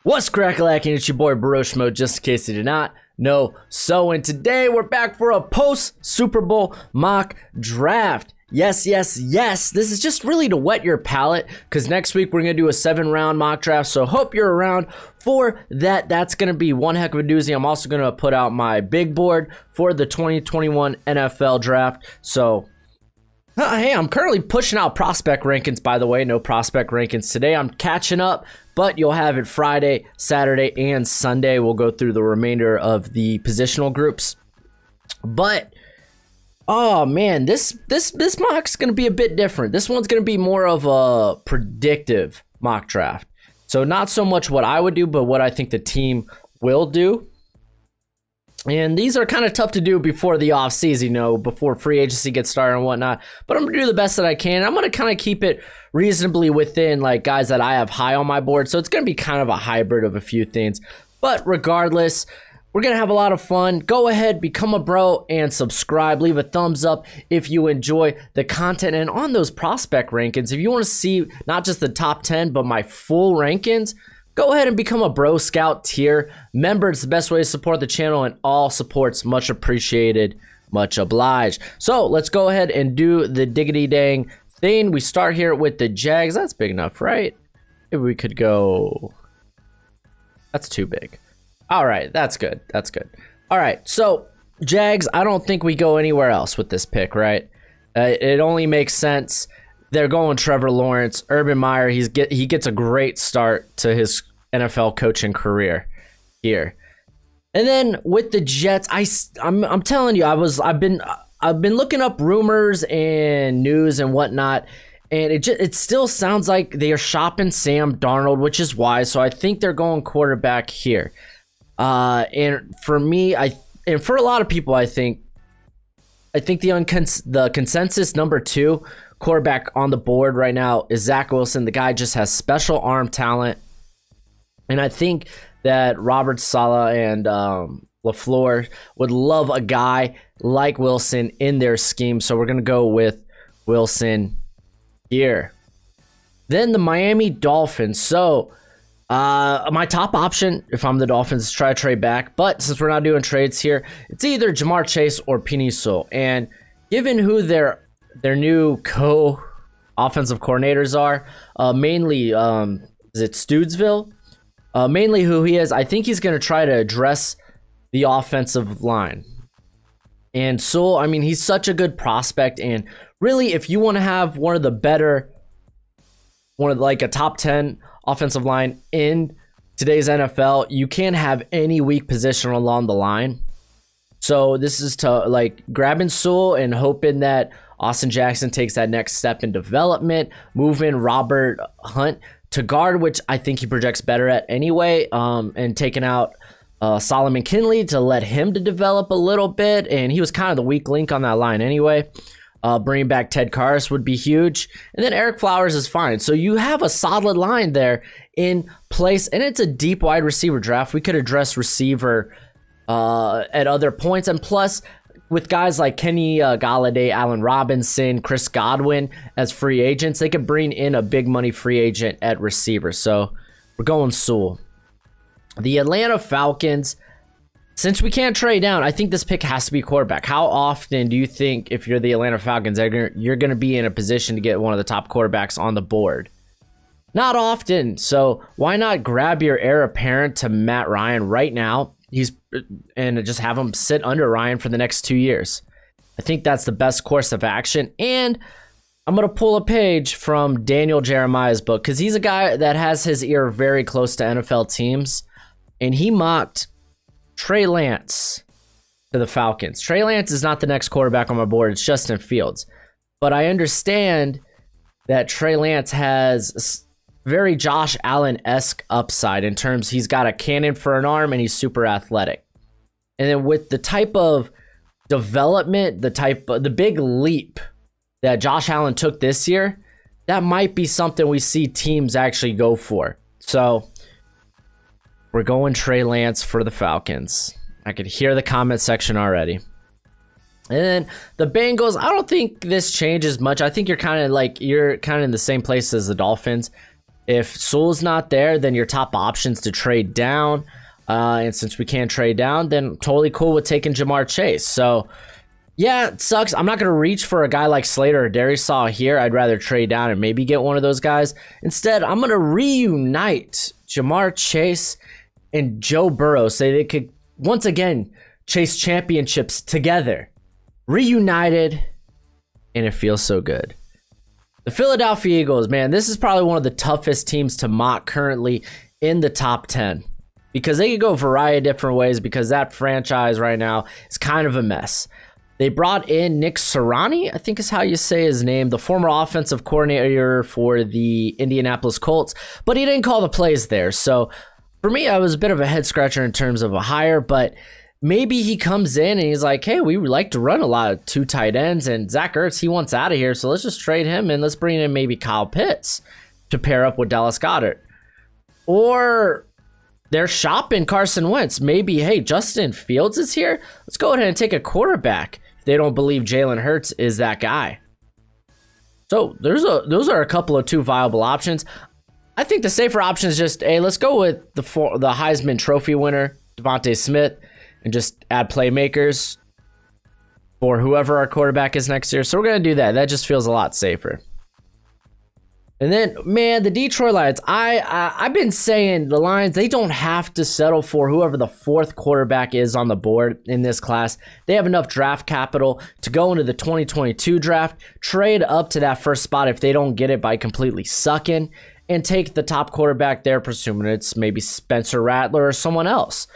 What's crackalacking? It's your boy Broshmo, just in case you did not know. And today we're back for a post-Super Bowl mock draft. Yes. This is just really to wet your palate, because next week we're going to do a 7-round mock draft, so hope you're around for that. That's going to be one heck of a doozy. I'm also going to put out my big board for the 2021 NFL draft, so... Hey, I'm currently pushing out prospect rankings, by the way. No prospect rankings today. I'm catching up, but you'll have it Friday, Saturday, and Sunday. We'll go through the remainder of the positional groups. But, oh man, this mock's going to be a bit different. This one's going to be more of a predictive mock draft. So not so much what I would do, but what I think the team will do. And these are kind of tough to do before the offseason, you know, before free agency gets started and whatnot. But I'm going to do the best that I can. I'm going to kind of keep it reasonably within, like, guys that I have high on my board. So it's going to be kind of a hybrid of a few things. But regardless, we're going to have a lot of fun. Go ahead, become a bro, and subscribe. Leave a thumbs up if you enjoy the content. And on those prospect rankings, if you want to see not just the top 10, but my full rankings, go ahead and become a Bro Scout tier member. It's the best way to support the channel, and all support's much appreciated, much obliged. So let's go ahead and do the diggity dang thing. We start here with the Jags. That's big enough, right? Maybe we could go... That's too big. All right, that's good. That's good. All right, so Jags, I don't think we go anywhere else with this pick, right? It only makes sense. They're going Trevor Lawrence. Urban Meyer, he gets a great start to his NFL coaching career here. And then with the Jets, I'm telling you, I've been looking up rumors and news and whatnot, and it still sounds like they are shopping Sam Darnold, which is wise. So I think they're going quarterback here. And for me, and for a lot of people, I think the consensus number 2 quarterback on the board right now is Zach Wilson. The guy just has special arm talent. And I think that Robert Saleh and LaFleur would love a guy like Wilson in their scheme. So we're going to go with Wilson here. Then the Miami Dolphins. So my top option, if I'm the Dolphins, is try to trade back. But since we're not doing trades here, it's either Jamar Chase or Penei Sewell. And given who their new co-offensive coordinators are, mainly, is it Stoodsville? Mainly who he is, I think he's going to try to address the offensive line. And so, I mean, he's such a good prospect. And really, if you want to have one of like a top 10 offensive line in today's NFL, you can't have any weak position along the line. So this is to like grabbing Sewell and hoping that Austin Jackson takes that next step in development, moving Robert Hunt to guard, which I think he projects better at anyway, and taking out Solomon Kinley to let him to develop a little bit, and he was kind of the weak link on that line anyway. Bringing back Ted Karras would be huge, and then Eric Flowers is fine. So you have a solid line there in place, and it's a deep wide receiver draft. We could address receiver at other points, and plus with guys like Kenny Galladay, Allen Robinson, Chris Godwin as free agents, they could bring in a big money free agent at receiver. So we're going Sewell. The Atlanta Falcons, since we can't trade down, I think this pick has to be quarterback. How often do you think, if you're the Atlanta Falcons, you're going to be in a position to get one of the top quarterbacks on the board? Not often. So why not grab your heir apparent to Matt Ryan right now? And just have him sit under Ryan for the next 2 years. I think that's the best course of action. And I'm going to pull a page from Daniel Jeremiah's book, because he's a guy that has his ear very close to NFL teams. And he mocked Trey Lance to the Falcons. Trey Lance is not the next quarterback on my board. It's Justin Fields. But I understand that Trey Lance has very Josh Allen-esque upside in terms he's got a cannon for an arm and he's super athletic. And then with the type of development, the big leap that Josh Allen took this year, that might be something we see teams actually go for. So we're going Trey Lance for the Falcons. I could hear the comment section already. And then the Bengals, I don't think this changes much. I think you're kind of in the same place as the Dolphins. If Sewell's not there, then your top options to trade down. And since we can't trade down, then totally cool with taking Jamar Chase. So, yeah, it sucks. I'm not going to reach for a guy like Slater or Darisaw here. I'd rather trade down and maybe get one of those guys. Instead, I'm going to reunite Jamar Chase and Joe Burrow so they could, once again, chase championships together. Reunited, and it feels so good. The Philadelphia Eagles, man, this is probably one of the toughest teams to mock currently in the top 10 because they could go a variety of different ways because that franchise right now is kind of a mess. They brought in Nick Sirianni, I think is how you say his name, the former offensive coordinator for the Indianapolis Colts, but he didn't call the plays there. So for me, I was a bit of a head scratcher in terms of a hire, but maybe he comes in and he's like, hey, we would like to run a lot of 2 tight ends, and Zach Ertz, he wants out of here, so let's just trade him and let's bring in maybe Kyle Pitts to pair up with Dallas Goedert. Or they're shopping Carson Wentz. Maybe, hey, Justin Fields is here. Let's go ahead and take a quarterback if they don't believe Jalen Hurts is that guy. So those are a couple of 2 viable options. I think the safer option is just, hey, let's go with the Heisman Trophy winner, Devontae Smith, and just add playmakers for whoever our quarterback is next year. So we're going to do that. That just feels a lot safer. And then, man, the Detroit Lions. I've been saying the Lions, they don't have to settle for whoever the 4th quarterback is on the board in this class. They have enough draft capital to go into the 2022 draft, trade up to that 1st spot if they don't get it by completely sucking, and take the top quarterback there, presuming it's maybe Spencer Rattler or someone else.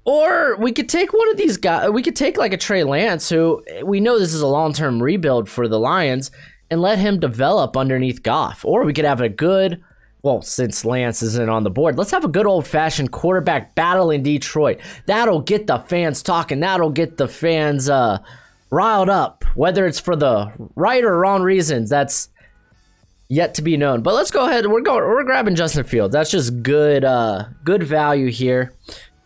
Or we could take one of these guys. We could take like a Trey Lance, who we know this is a long-term rebuild for the Lions, and let him develop underneath Goff. Or we could have a good, well, since Lance isn't on the board, let's have a good old-fashioned quarterback battle in Detroit. That'll get the fans talking. That'll get the fans riled up, whether it's for the right or wrong reasons. That's yet to be known. But let's go ahead. We're grabbing Justin Fields. That's just good value here.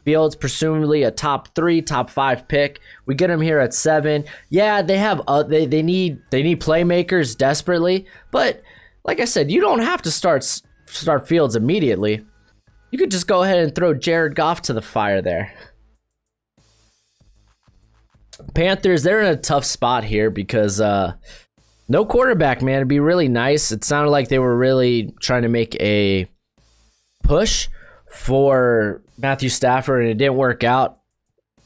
Fields, presumably a top 3, top 5 pick. We get him here at 7. Yeah, they have they need playmakers desperately, but like I said, you don't have to start Fields immediately. You could just go ahead and throw Jared Goff to the fire there. Panthers, they're in a tough spot here because no quarterback, man. It'd be really nice. It sounded like they were really trying to make a push for Matthew Stafford, and it didn't work out.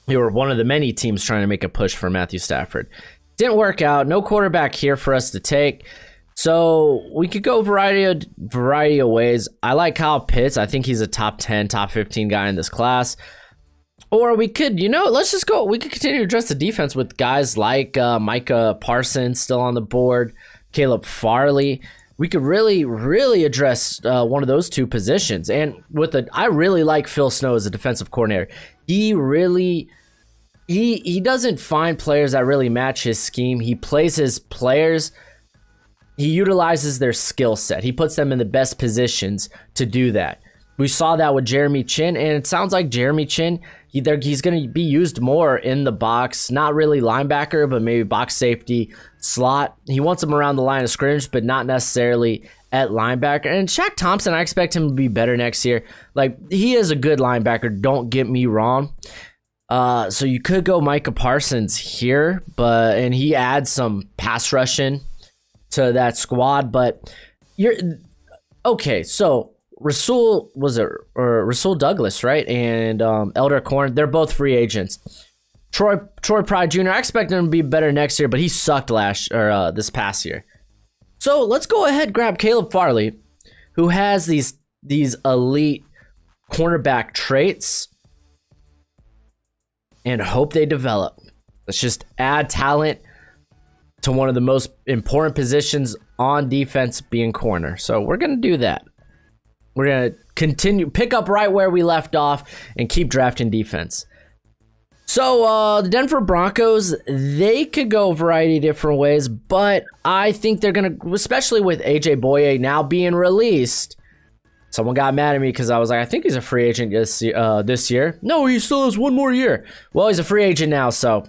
They were one of the many teams trying to make a push for Matthew Stafford. Didn't work out. No quarterback here for us to take. So we could go variety of ways. I like Kyle Pitts. I think he's a top 10, top 15 guy in this class. Or we could, let's just go. We could continue to address the defense with guys like Micah Parsons still on the board, Caleb Farley. We could really, really address one of those 2 positions. And I really like Phil Snow as a defensive coordinator. He doesn't find players that really match his scheme. He plays his players. He utilizes their skill set. He puts them in the best positions to do that. We saw that with Jeremy Chin, and it sounds like Jeremy Chin, he's going to be used more in the box. Not really linebacker, but maybe box safety, slot. He wants him around the line of scrimmage, but not necessarily at linebacker. And Shaq Thompson, I expect him to be better next year. Like, he is a good linebacker, don't get me wrong. So you could go Micah Parsons here, and he adds some pass rushing to that squad. But okay, so Rasul Douglas, right? And Elder Corn, they're both free agents. Troy Pride Jr., I expect him to be better next year, but he sucked this past year. So let's go ahead and grab Caleb Farley, who has these elite cornerback traits, and hope they develop. Let's just add talent to one of the most important positions on defense, being corner. So we're going to do that. We're going to pick up right where we left off and keep drafting defense. So the Denver Broncos, they could go a variety of different ways, but I think they're going to, especially with AJ Boye now being released. Someone got mad at me because I was like, I think he's a free agent this year. No, he still has 1 more year. Well, he's a free agent now, so.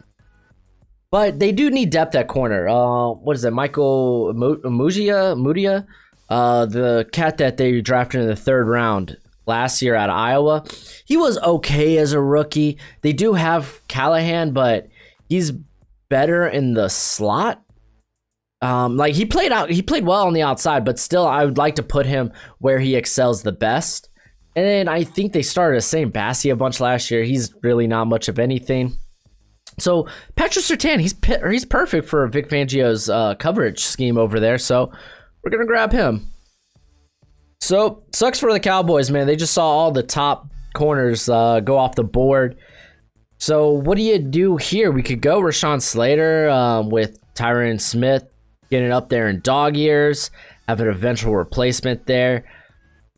But they do need depth at corner. What is that? Michael Mudia? the cat that they drafted in the 3rd round last year out of Iowa. He was okay as a rookie. They do have Callahan, but he's better in the slot. Like he played well on the outside, but still I would like to put him where he excels the best. And then I think they started the same Bassie a bunch last year. He's really not much of anything. So Patrick Surtain, he's perfect for Vic Fangio's coverage scheme over there. So we're gonna grab him. So sucks for the Cowboys, man. They just saw all the top corners go off the board. So what do you do here? We could go Rashawn Slater with Tyron Smith getting up there in dog years, have an eventual replacement there.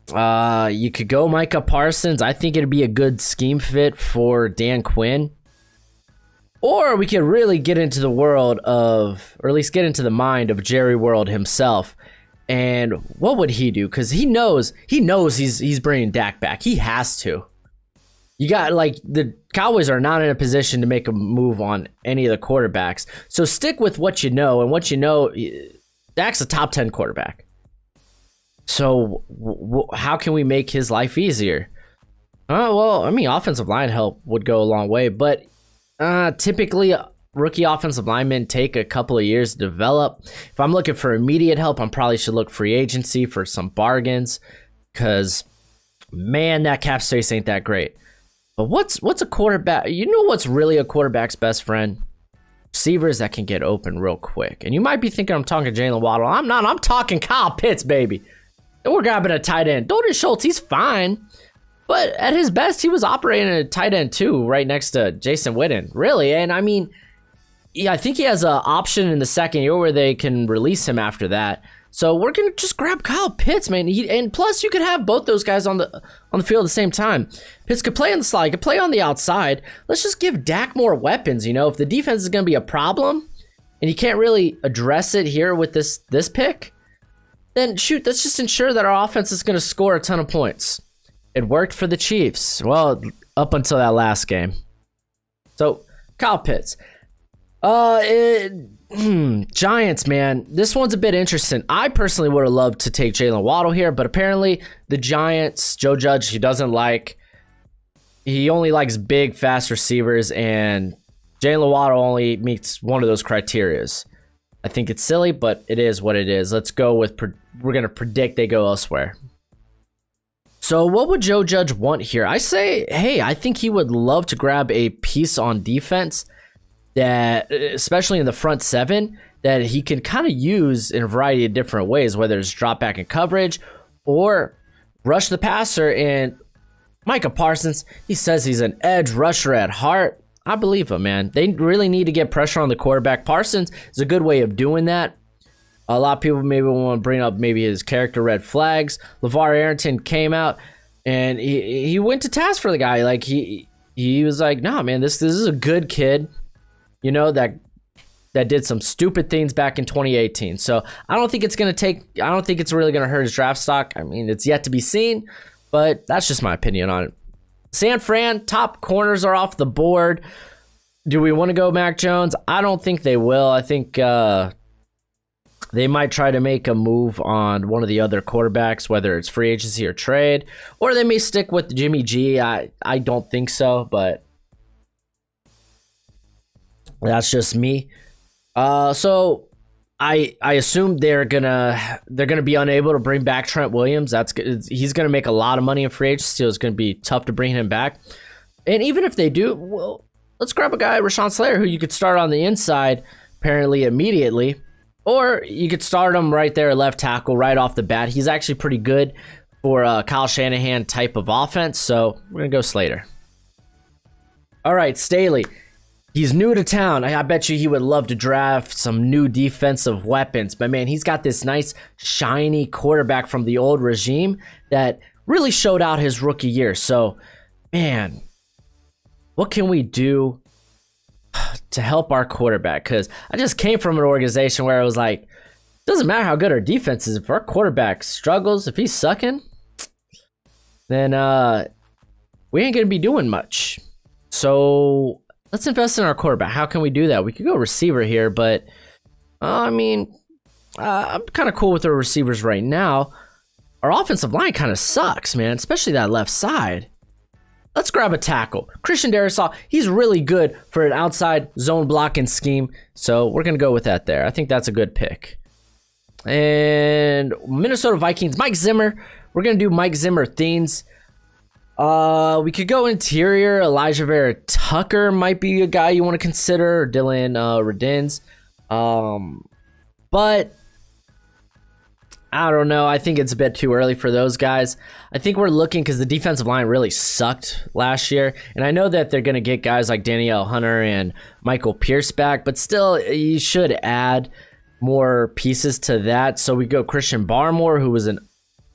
You could go Micah Parsons. I think it'd be a good scheme fit for Dan Quinn. Or we could really get into the world of, or at least get into the mind of Jerry World himself. And what would he do? Because he knows he's bringing Dak back. He has to. You got, like, the Cowboys are not in a position to make a move on any of the quarterbacks. So stick with what you know, and what you know, Dak's a top 10 quarterback. So how can we make his life easier? Well, I mean, offensive line help would go a long way, but typically rookie offensive linemen take a couple of years to develop. If I'm looking for immediate help, I probably should look free agency for some bargains, because, man, that cap space ain't that great. But what's a quarterback? You know what's really a quarterback's best friend? Receivers that can get open real quick. And you might be thinking I'm talking Jalen Waddle. I'm not. I'm talking Kyle Pitts, baby. And we're grabbing a tight end. Dalton Schultz, he's fine. But at his best, he was operating at a tight end too, right next to Jason Witten. Really. And I mean, yeah, I think he has an option in the 2nd year where they can release him after that. So we're going to just grab Kyle Pitts, man. And plus, you could have both those guys on the field at the same time. Pitts could play on the slide, could play on the outside. Let's just give Dak more weapons, you know? If the defense is going to be a problem and you can't really address it here with this pick, then shoot, let's just ensure that our offense is going to score a ton of points. It worked for the Chiefs. Well, up until that last game. So, Kyle Pitts. Giants, man. This one's a bit interesting. I personally would have loved to take Jalen Waddle here, but apparently the Giants, Joe Judge, he only likes big, fast receivers, and Jalen Waddle only meets one of those criterias. I think it's silly, but it is what it is. Let's go with, we're going to predict they go elsewhere. So what would Joe Judge want here? I say, hey, I think he would love to grab a piece on defense that, especially in the front 7, that he can kind of use in a variety of different ways, whether it's drop back in coverage or rush the passer. And Micah Parsons, he says he's an edge rusher at heart. I believe him, man. They really need to get pressure on the quarterback. Parsons is a good way of doing that. A lot of people maybe want to bring up maybe his character red flags. LeVar Arrington came out and he went to task for the guy. Like he was like, nah, man, this is a good kid, you know, that did some stupid things back in 2018. So I don't think it's really gonna hurt his draft stock. I mean, it's yet to be seen, but that's just my opinion on it. San Fran, top corners are off the board. Do we want to go Mac Jones? I don't think they will. I think they might try to make a move on one of the other quarterbacks, whether it's free agency or trade, or they may stick with Jimmy G. I don't think so, but that's just me. So I assume they're gonna be unable to bring back Trent Williams. He's gonna make a lot of money in free agency, so it's gonna be tough to bring him back. And even if they do, well, let's grab a guy, Rashawn Slater, who you could start on the inside apparently immediately. Or you could start him right there, left tackle, right off the bat. He's actually pretty good for a Kyle Shanahan type of offense, so we're going to go Slater. All right, Staley. He's new to town. I bet you he would love to draft some new defensive weapons. But, man, he's got this nice, shiny quarterback from the old regime that really showed out his rookie year. So, man, what can we do to help our quarterback? Because I just came from an organization where it was like, doesn't matter how good our defense is, if our quarterback struggles, if he's sucking, then we ain't gonna be doing much. So let's invest in our quarterback. How can we do that? We could go receiver here, but I mean, I'm kind of cool with our receivers right now. Our offensive line kind of sucks, man, especially that left side. Let's grab a tackle. Christian Darrisaw, he's really good for an outside zone blocking scheme, so we're going to go with that there. I think that's a good pick. And Minnesota Vikings, Mike Zimmer. We're going to do Mike Zimmer themes. We could go interior. Elijah Vera Tucker might be a guy you want to consider, or Dylan Redins. But I don't know. I think it's a bit too early for those guys. I think we're looking because the defensive line really sucked last year. And I know that they're going to get guys like Danielle Hunter and Michael Pierce back, but still, you should add more pieces to that. So we go Christian Barmore, who was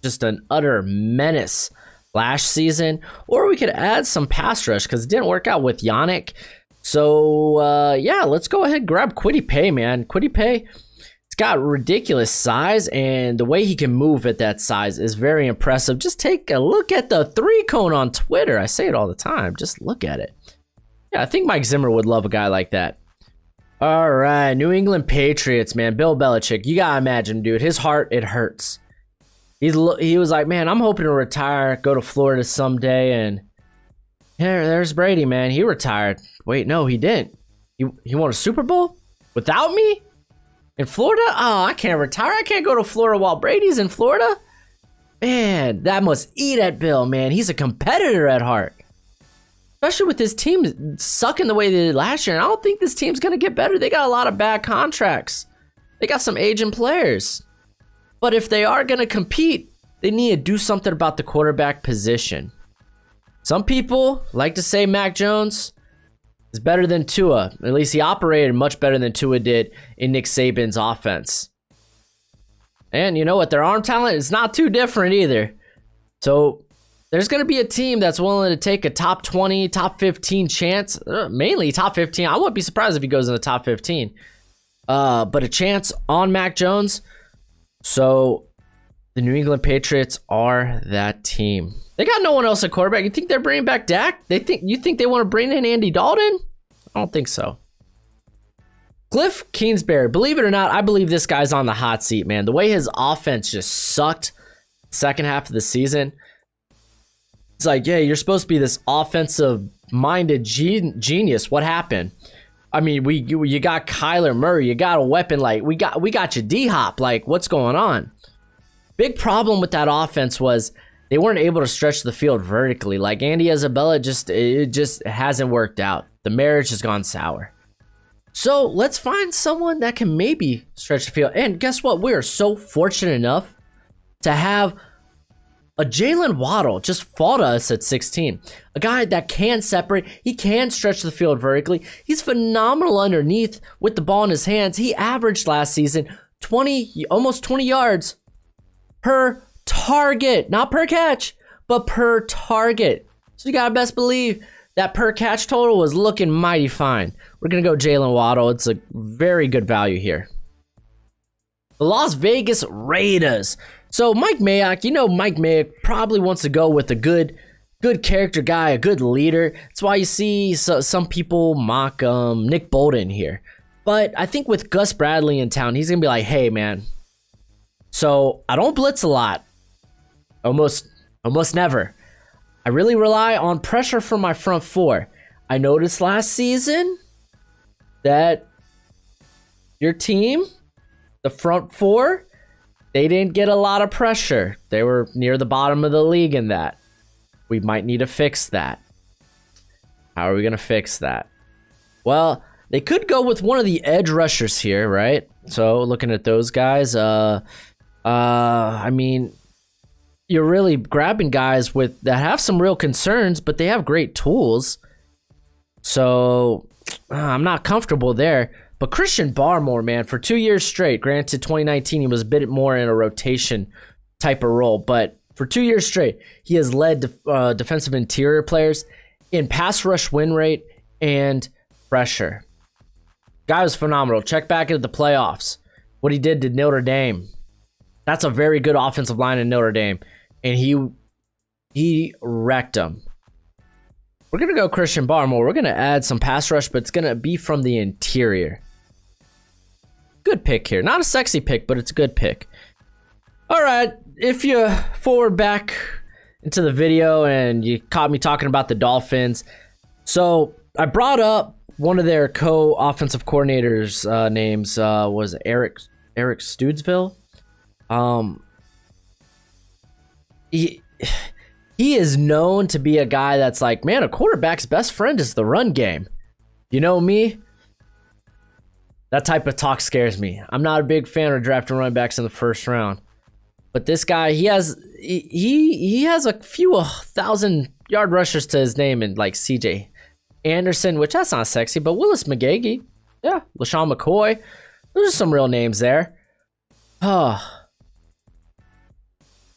just an utter menace last season. Or we could add some pass rush because it didn't work out with Yannick. So, yeah, let's go ahead and grab Kwity Paye, man. Kwity Paye. Got ridiculous size, and the way he can move at that size is very impressive. Just take a look at the 3-cone on Twitter. I say it all the time. Just look at it. Yeah, I think Mike Zimmer would love a guy like that. All right, New England Patriots, man. Bill Belichick. You gotta imagine, dude. His heart, it hurts. He was like, man, I'm hoping to retire, go to Florida someday, and there's Brady, man. He retired. Wait, no, he didn't. He won a Super Bowl without me? In Florida? Oh, I can't retire. I can't go to Florida while Brady's in Florida. Man, that must eat at Bill, man. He's a competitor at heart. Especially with this team sucking the way they did last year. And I don't think this team's going to get better. They got a lot of bad contracts. They got some aging players. But if they are going to compete, they need to do something about the quarterback position. Some people like to say Mac Jones is better than Tua. At least he operated much better than Tua did in Nick Saban's offense. And you know what? Their arm talent is not too different either. So there's going to be a team that's willing to take a top 20, top 15 chance. Mainly top 15. I wouldn't be surprised if he goes in the top 15. But a chance on Mac Jones. So the New England Patriots are that team. They got no one else at quarterback. You think they're bringing back Dak? You think they want to bring in Andy Dalton? I don't think so. Cliff Kingsbury, believe it or not, I believe this guy's on the hot seat, man. The way his offense just sucked second half of the season. It's like, yeah, you're supposed to be this offensive-minded genius. What happened? I mean, you got Kyler Murray. You got a weapon like we got you D-Hop. Like, what's going on? Big problem with that offense was they weren't able to stretch the field vertically. Like Andy Isabella, it just hasn't worked out. The marriage has gone sour. So let's find someone that can maybe stretch the field. And guess what? We are so fortunate enough to have a Jalen Waddle just fall to us at 16. A guy that can separate. He can stretch the field vertically. He's phenomenal underneath with the ball in his hands. He averaged last season almost 20 yards per target, not per catch, but per target. So you gotta best believe that per catch total was looking mighty fine. We're gonna go Jalen Waddle. It's a very good value here. The Las Vegas Raiders. So Mike Mayock, Mike Mayock probably wants to go with a good character guy, a good leader. That's why you see some people mock Nick Bolton here. But I think with Gus Bradley in town, he's gonna be like, hey man, so I don't blitz a lot. Almost never. I really rely on pressure from my front four. I noticed last season that your team, the front four, they didn't get a lot of pressure. They were near the bottom of the league in that. We might need to fix that. How are we going to fix that? Well, they could go with one of the edge rushers here, right? So looking at those guys, I mean, you're really grabbing guys that have some real concerns, but they have great tools. So I'm not comfortable there. But Christian Barmore, man, for 2 years straight, granted 2019 he was a bit more in a rotation type of role, but for 2 years straight, he has led defensive interior players in pass rush win rate and pressure. Guy was phenomenal. Check back into the playoffs. What he did to Notre Dame. That's a very good offensive line in Notre Dame. And he wrecked them. We're going to go Christian Barmore. We're going to add some pass rush, but it's going to be from the interior. good pick here. Not a sexy pick, but it's a good pick. All right, if you forward back into the video and you caught me talking about the Dolphins, so I brought up one of their co-offensive coordinators' names was Eric Studesville. He is known to be a guy that's like, man, a quarterback's best friend is the run game. You know me? That type of talk scares me. I'm not a big fan of drafting running backs in the first round. But this guy, he has a few 1,000-yard rushers to his name, and like CJ Anderson, which that's not sexy, but Willis McGahee, yeah, LaShawn McCoy. Those are some real names there. I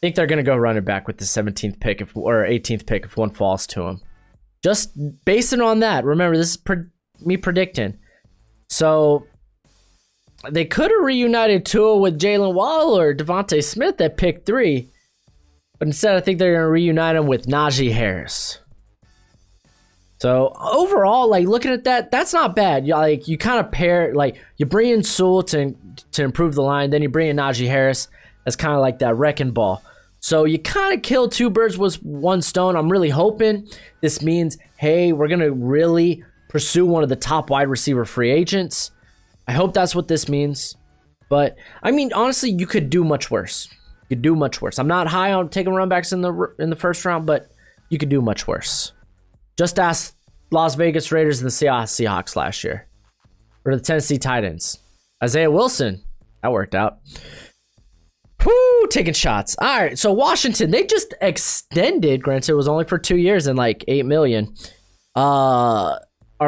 think they're gonna go running back with the 17th pick or 18th pick if one falls to him. Just basing on that. Remember, this is me predicting. So they could have reunited Tua with Jalen Waddle or Devontae Smith at pick 3. But instead, I think they're going to reunite him with Najee Harris. So overall, like looking at that, that's not bad. You kind of pair, like you bring in Sewell to improve the line. Then you bring in Najee Harris as kind of like that wrecking ball. So you kind of kill 2 birds with 1 stone. I'm really hoping this means, hey, we're going to really pursue one of the top wide receiver free agents. I hope that's what this means. But, I mean, honestly, you could do much worse. You could do much worse. I'm not high on taking run backs in the first round, but you could do much worse. Just ask Las Vegas Raiders and the Seahawks last year. Or the Tennessee Titans. Isaiah Wilson. That worked out. Whoo, taking shots. All right, so Washington, they just extended, granted it was only for 2 years and like $8 million. Our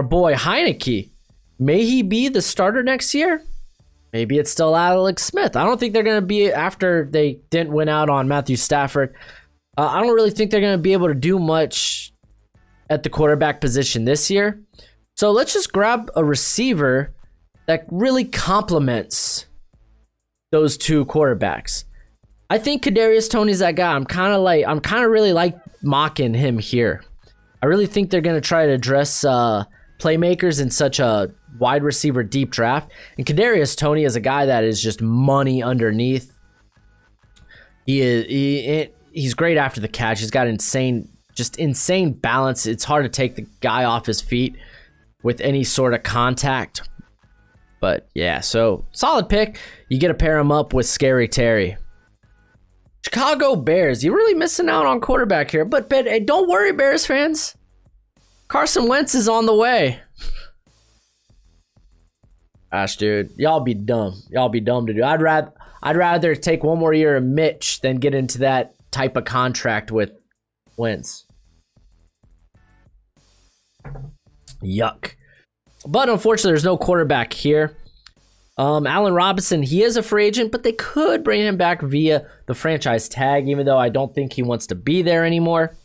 boy Heineke. May he be the starter next year? Maybe it's still Alex Smith. I don't think they're going to be, after they didn't win out on Matthew Stafford, I don't really think they're going to be able to do much at the quarterback position this year. So let's just grab a receiver that really complements those 2 quarterbacks. I think Kadarius Toney's that guy. I'm kind of really like mocking him here. I really think they're going to try to address playmakers in such a wide receiver deep draft. And Kadarius Toney is a guy that is just money underneath. He's great after the catch. He's got insane balance. It's hard to take the guy off his feet with any sort of contact. But yeah, so solid pick. You get to pair him up with Scary Terry. Chicago Bears. You're really missing out on quarterback here. But hey, don't worry, Bears fans. Carson Wentz is on the way. Gosh, dude, y'all be dumb. Y'all be dumb to do. I'd rather take 1 more year of Mitch than get into that type of contract with Wentz. Yuck. But unfortunately, there's no quarterback here. Allen Robinson, he is a free agent, but they could bring him back via the franchise tag, even though I don't think he wants to be there anymore.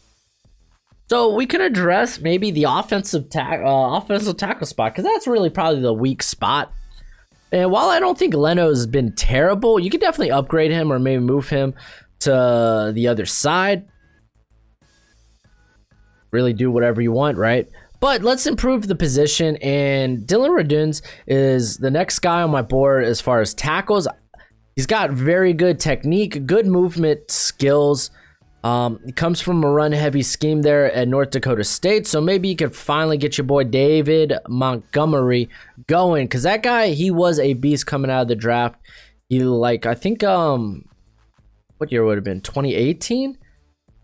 So we can address maybe the offensive tackle spot, because that's really probably the weak spot. And while I don't think Leno's been terrible, you could definitely upgrade him or maybe move him to the other side. Really do whatever you want, right? But let's improve the position, and Dylan Raduns is the next guy on my board as far as tackles. He's got very good technique, good movement skills. He comes from a run-heavy scheme there at North Dakota State, so maybe you could finally get your boy David Montgomery going, because that guy, he was a beast coming out of the draft. He, like, I think, what year would it have been, 2018?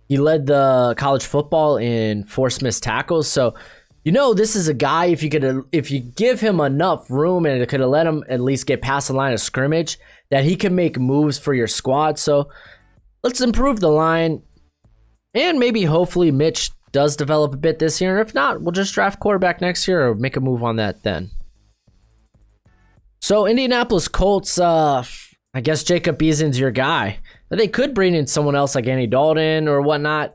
He led the college football in forced missed tackles, so you know this is a guy, if you give him enough room and it could have let him at least get past the line of scrimmage, that he can make moves for your squad. So let's improve the line, and maybe hopefully Mitch does develop a bit this year, and if not, we'll just draft quarterback next year or make a move on that then. So Indianapolis Colts, I guess Jacob Eason's your guy. They could bring in someone else like Andy Dalton or whatnot,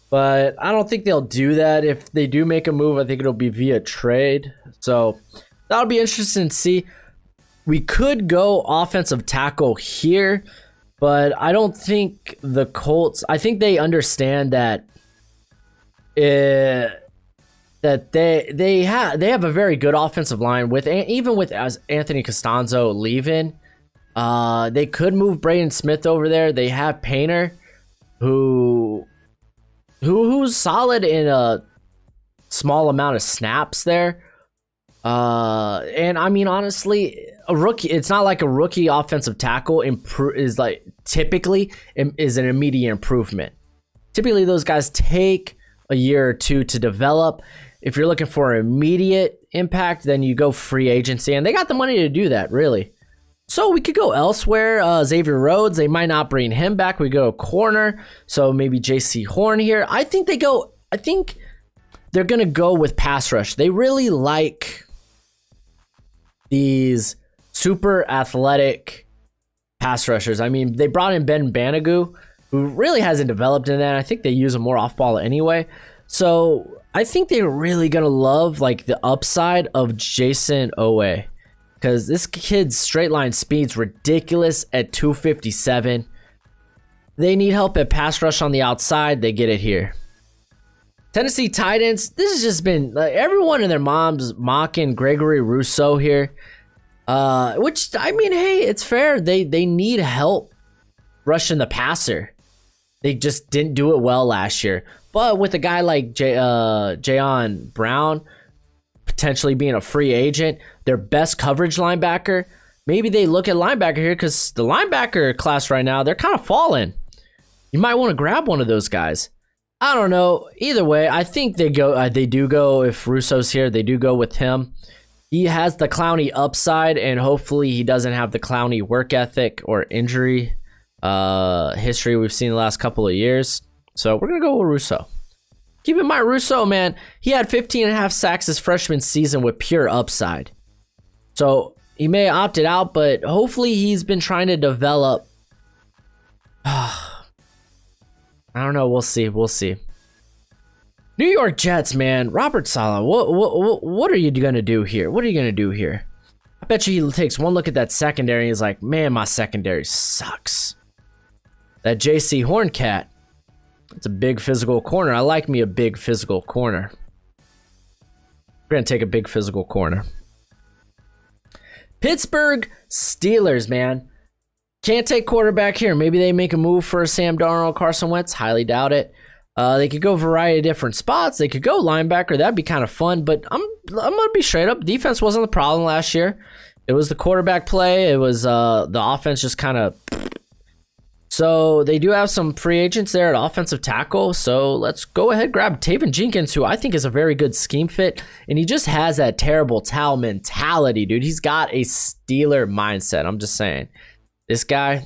but I don't think they'll do that. If they do make a move, I think it'll be via trade. So that'll be interesting to see. We could go offensive tackle here, but I don't think the Colts, I think they understand that that they have a very good offensive line with even with as Anthony Costanzo leaving. They could move Braden Smith over there. They have Painter, who's solid in a small amount of snaps there. And I mean, honestly, a rookie, it's not like a rookie offensive tackle is like typically is an immediate improvement. Typically, those guys take a year or two to develop. If you're looking for immediate impact, then you go free agency, and they got the money to do that, really. So we could go elsewhere. Xavier Rhodes, they might not bring him back. We go corner, so maybe J.C. Horn here. I think they're gonna go with pass rush. They really like these super athletic pass rushers. I mean, they brought in Ben Banogu, who really hasn't developed in that. I think they use him more off ball anyway. So I think they're really gonna love like the upside of Jason Owe, because this kid's straight line speed's ridiculous at 257. They need help at pass rush on the outside. They get it here. Tennessee Titans, this has just been like, everyone and their moms mocking Gregory Rousseau here. Which, I mean, hey, it's fair. They need help rushing the passer. They just didn't do it well last year. But with a guy like Jayon Brown potentially being a free agent, their best coverage linebacker, maybe they look at linebacker here, because the linebacker class right now, they're kind of falling. You might want to grab one of those guys. I don't know. Either way, I think they do go, if Russo's here, they do go with him. He has the Clowney upside, and hopefully he doesn't have the Clowney work ethic or injury history we've seen the last couple of years. So we're going to go with Rousseau. Keep in mind, Rousseau, man, he had 15.5 sacks his freshman season with pure upside. So he may have opted out, but hopefully he's been trying to develop. I don't know. We'll see. We'll see. New York Jets, man. Robert Saleh, what are you going to do here? What are you going to do here? I bet you he takes one look at that secondary and he's like, man, my secondary sucks. That J.C. Horn cat. It's a big physical corner. I like me a big physical corner. We're going to take a big physical corner. Pittsburgh Steelers, man. Can't take quarterback here. Maybe they make a move for Sam Darnold, Carson Wentz. Highly doubt it. They could go a variety of different spots. They could go linebacker. That'd be kind of fun. But I'm gonna be straight up. Defense wasn't the problem last year. It was the quarterback play. It was the offense just kind of. So they do have some free agents there at offensive tackle. So let's go ahead and grab Taven Jenkins, who I think is a very good scheme fit. And he just has that terrible towel mentality, dude. He's got a Steeler mindset. I'm just saying. This guy,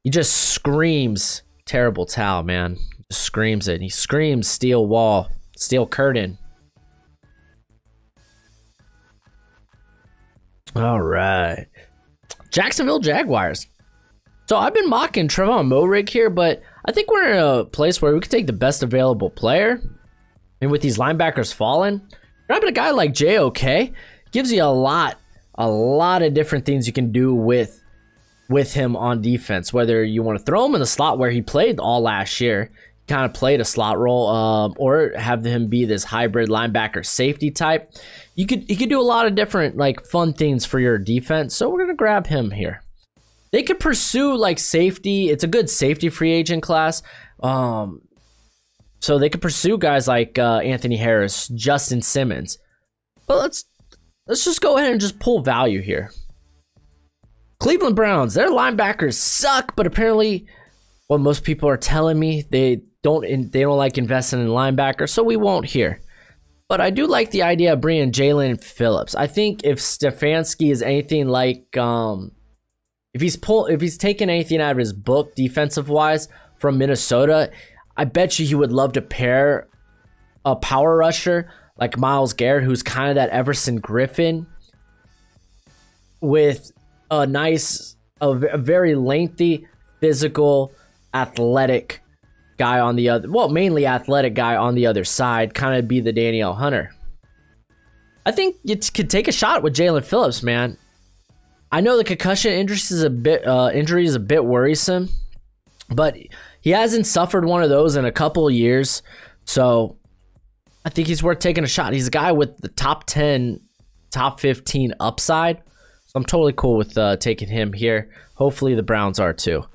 he just screams terrible towel, man. He just screams it. He screams steel wall, steel curtain. All right. Jacksonville Jaguars. So I've been mocking Trevon Moehrig here, but I think we're in a place where we could take the best available player. And with these linebackers falling, grabbing a guy like JOK gives you a lot of different things you can do with him on defense. Whether you want to throw him in the slot where he played all last year, kind of played a slot role, or have him be this hybrid linebacker safety type. You could do a lot of different like fun things for your defense. So we're gonna grab him here. They could pursue like safety. It's a good safety free agent class. So they could pursue guys like Anthony Harris, Justin Simmons. But let's just go ahead and just pull value here. Cleveland Browns, their linebackers suck, but apparently what most people are telling me, they don't like investing in linebackers, so we won't here. But I do like the idea of bringing Jalen Phillips. I think if Stefanski is anything like if he's taken anything out of his book defensive wise from Minnesota, I bet you he would love to pair a power rusher like Myles Garrett, who's kind of that Everson Griffin, with a very lengthy, physical, athletic guy on the other, well, mainly athletic guy on the other side, kind of be the Danielle Hunter. I think you could take a shot with Jalen Phillips, man. I know the concussion injury is a bit worrisome, but he hasn't suffered one of those in a couple of years, so I think he's worth taking a shot. He's a guy with the top 10, top 15 upside. So I'm totally cool with taking him here. Hopefully the Browns are too.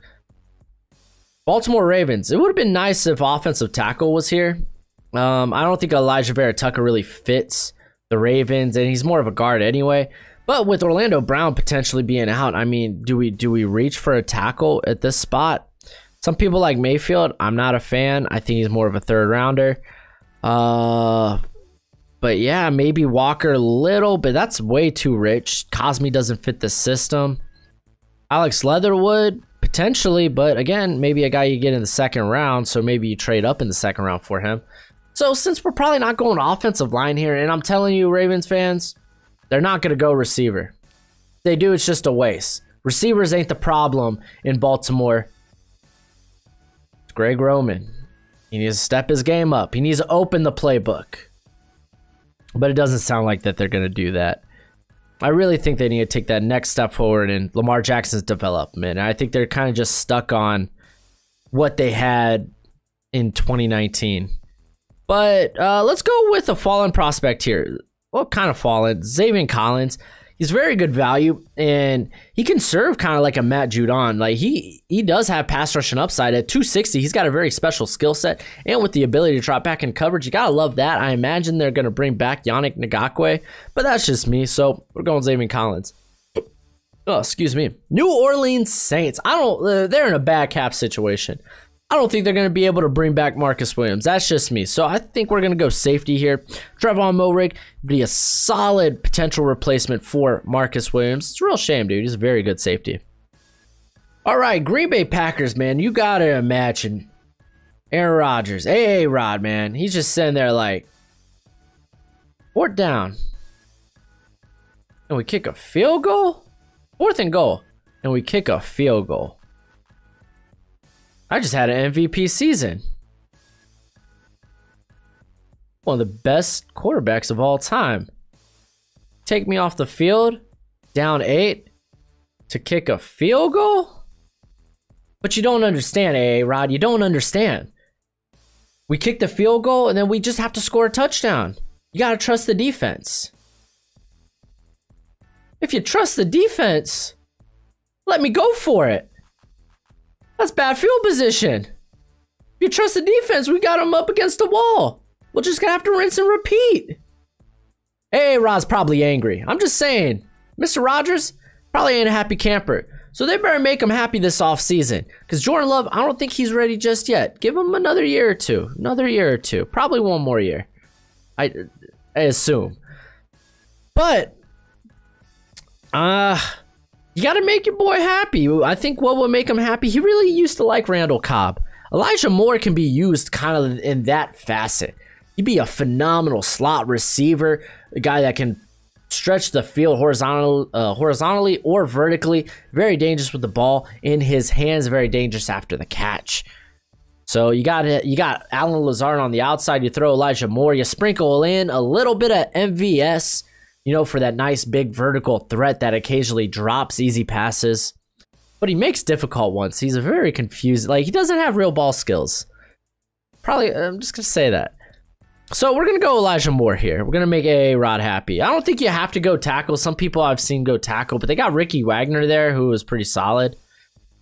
Baltimore Ravens. It would have been nice if offensive tackle was here. I don't think Elijah Vera Tucker really fits the Ravens, and he's more of a guard anyway. But with Orlando Brown potentially being out, I mean, do we reach for a tackle at this spot? Some people like Mayfield. I'm not a fan. I think he's more of a third rounder. But yeah, maybe Walker a little, but that's way too rich. Cosme doesn't fit the system. Alex Leatherwood, potentially, but again, maybe a guy you get in the second round, so maybe you trade up in the second round for him. So since we're probably not going offensive line here, and I'm telling you, Ravens fans, they're not going to go receiver. If they do, it's just a waste. Receivers ain't the problem in Baltimore. It's Greg Roman. He needs to step his game up. He needs to open the playbook. But it doesn't sound like that they're going to do that. I really think they need to take that next step forward in Lamar Jackson's development. And I think they're kind of just stuck on what they had in 2019. But let's go with a fallen prospect here. Well, kind of fallen. Xavier Collins. He's very good value, and he can serve kind of like a Matt Judon. Like he does have pass rushing upside at 260. He's got a very special skill set, and with the ability to drop back in coverage, you gotta love that. I imagine they're gonna bring back Yannick Ngakoue, but that's just me. So we're going Xavier Collins. Oh, excuse me. New Orleans Saints. They're in a bad cap situation. I don't think they're going to be able to bring back Marcus Williams. That's just me. So I think we're going to go safety here. Trevon Moehrig be a solid potential replacement for Marcus Williams. It's a real shame, dude. He's a very good safety. All right, Green Bay Packers, man. You got to imagine Aaron Rodgers. Hey, Rod, man. He's just sitting there like, fourth down. And we kick a field goal? Fourth and goal. And we kick a field goal. I just had an MVP season. One of the best quarterbacks of all time. Take me off the field, down 8, to kick a field goal? But you don't understand, Rod. You don't understand. We kick the field goal, and then we just have to score a touchdown. You got to trust the defense. If you trust the defense, let me go for it. That's bad field position. If you trust the defense, we got him up against the wall. We're just gonna have to rinse and repeat. Hey, Rod's probably angry. I'm just saying, Mr. Rodgers probably ain't a happy camper. So they better make him happy this offseason. Because Jordan Love, I don't think he's ready just yet. Give him another year or two. Another year or two. Probably one more year. I assume. But, you got to make your boy happy. I think what would make him happy, he really used to like Randall Cobb. Elijah Moore can be used kind of in that facet. He'd be a phenomenal slot receiver, a guy that can stretch the field horizontally or vertically. Very dangerous with the ball in his hands, very dangerous after the catch. So you got Alan Lazard on the outside. You throw Elijah Moore. You sprinkle in a little bit of MVS, you know, for that nice big vertical threat that occasionally drops easy passes. But he makes difficult ones. He's a very confused, like he doesn't have real ball skills. Probably, I'm just going to say that. So we're going to go Elijah Moore here. We're going to make A-Rod happy. I don't think you have to go tackle. Some people I've seen go tackle, but they got Ricky Wagner there who was pretty solid.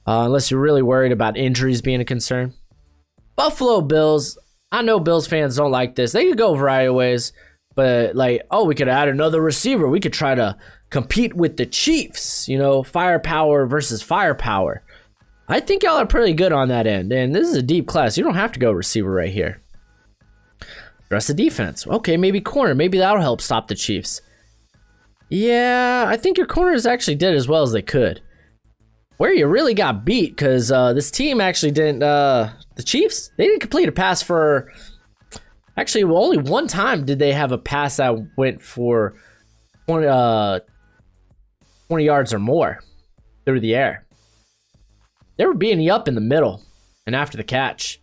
Unless you're really worried about injuries being a concern. Buffalo Bills. I know Bills fans don't like this. They could go a variety of ways. But like, oh, we could add another receiver. We could try to compete with the Chiefs. You know, firepower versus firepower. I think y'all are pretty good on that end. And this is a deep class. You don't have to go receiver right here. Rest of defense. Okay, maybe corner. Maybe that'll help stop the Chiefs. Yeah, I think your corners actually did as well as they could. Where you really got beat, because this team actually didn't... the Chiefs, they didn't complete a pass for... Actually, well, only one time did they have a pass that went for 20 yards or more through the air. They were beating you up in the middle and after the catch.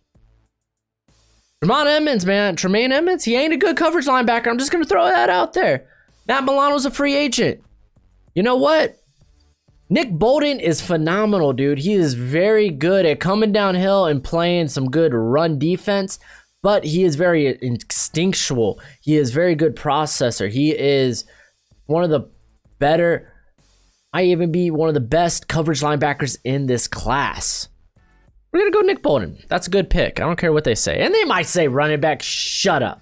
Tremaine Edmonds, man. Tremaine Edmonds, he ain't a good coverage linebacker. I'm just going to throw that out there. Matt Milano's a free agent. You know what? Nick Bolton is phenomenal, dude. He is very good at coming downhill and playing some good run defense. but he is very instinctual. He is very good processor. He is one of the better, might even be one of the best coverage linebackers in this class. We're going to go Nick Bolton. That's a good pick. I don't care what they say. And they might say running back, shut up.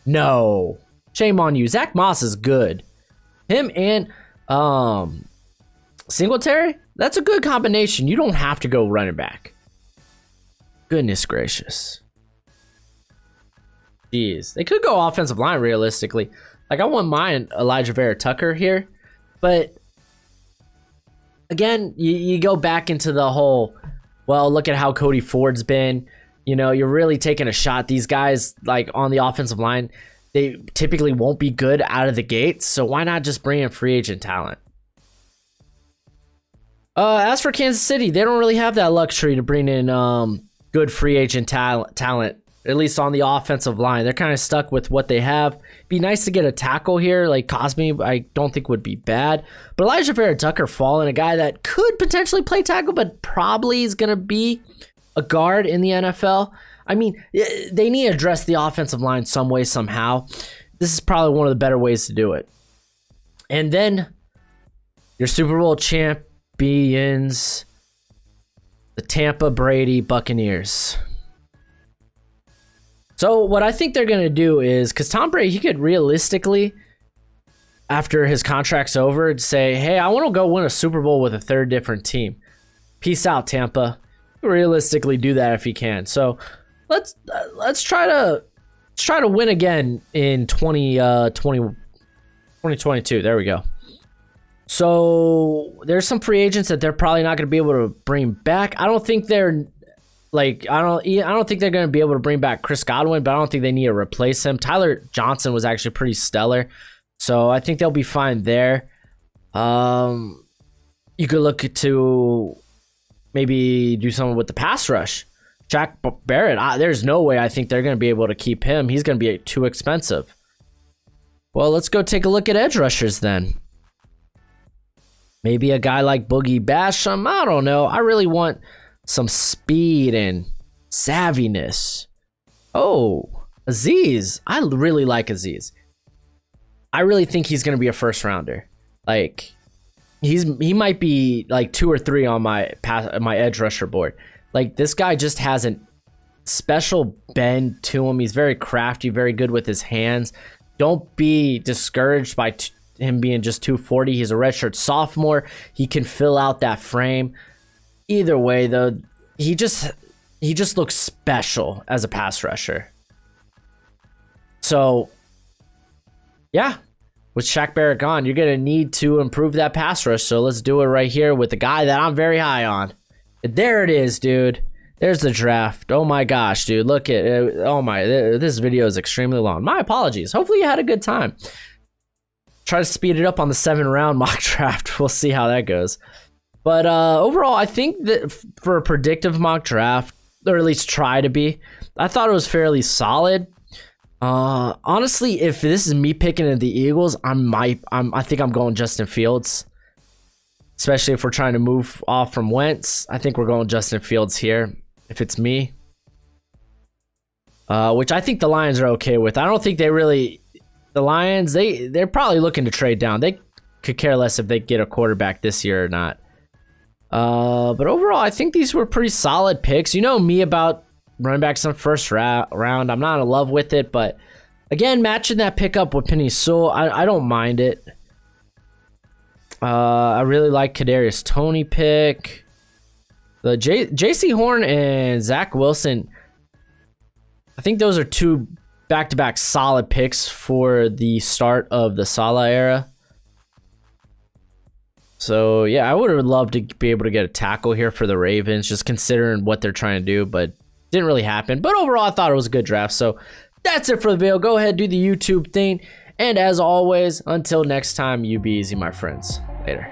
No. Shame on you. Zach Moss is good. Him and Singletary, that's a good combination. You don't have to go running back. Goodness gracious. Jeez. They could go offensive line realistically. Like, I wouldn't mind Elijah Vera Tucker here. But, again, you go back into the whole, well, look at how Cody Ford's been. You know, you're really taking a shot. These guys, like, on the offensive line, they typically won't be good out of the gates. So why not just bring in free agent talent? As for Kansas City, they don't really have that luxury to bring in good free agent talent, at least on the offensive line. They're kind of stuck with what they have. Be nice to get a tackle here, like Cosme, I don't think would be bad. But Elijah Vera Tucker falling, a guy that could potentially play tackle, but probably is going to be a guard in the NFL. I mean, they need to address the offensive line some way, somehow. This is probably one of the better ways to do it. And then your Super Bowl champions, the Tampa Brady Buccaneers. So what I think they're going to do is, because Tom Brady, he could realistically, after his contract's over, say, hey, I want to go win a Super Bowl with a third different team. Peace out, Tampa. Realistically do that if he can. So let's try to win again in 2022. There we go. So there's some free agents that they're probably not going to be able to bring back. I don't think they're like, I don't think they're going to be able to bring back Chris Godwin, but I don't think they need to replace him. Tyler Johnson was actually pretty stellar, so I think they'll be fine there. You could look to maybe do something with the pass rush. Jack Barrett, there's no way I think they're going to be able to keep him. He's going to be too expensive. Well, let's go take a look at edge rushers then. Maybe a guy like Boogie Basham. I don't know. I really want some speed and savviness. Oh, Aziz. I really like Aziz. I really think he's going to be a first rounder. Like, he might be like 2 or 3 on my edge rusher board. Like, this guy just has a special bend to him. He's very crafty, very good with his hands. Don't be discouraged by him being just 240. He's a redshirt sophomore. He can fill out that frame. Either way, though, he just looks special as a pass rusher. So, yeah, with Shaq Barrett gone, you're going to need to improve that pass rush. So let's do it right here with the guy that I'm very high on. And there it is, dude. There's the draft. Oh my gosh, dude. Look at it. Oh my, this video is extremely long. My apologies. Hopefully you had a good time. Try to speed it up on the 7-round mock draft. We'll see how that goes. But overall, I think that for a predictive mock draft, or at least try to be, I thought it was fairly solid. Honestly, if this is me picking the Eagles, I think I'm going Justin Fields. Especially if we're trying to move off from Wentz. I think we're going Justin Fields here, if it's me. Which I think the Lions are okay with. I don't think they really... The Lions, they're probably looking to trade down. They could care less if they get a quarterback this year or not. But overall, I think these were pretty solid picks. You know me about running backs in the first round. I'm not in love with it, but again, matching that pickup with Penei Sewell, I don't mind it. I really like Kadarius Toney pick. The J.C. Horn and Zach Wilson, I think those are 2 back-to-back solid picks for the start of the Salah era. So, yeah, I would have loved to be able to get a tackle here for the Ravens, just considering what they're trying to do, but didn't really happen. But overall, I thought it was a good draft. So, that's it for the video. Go ahead, do the YouTube thing. And as always, until next time, you be easy, my friends. Later.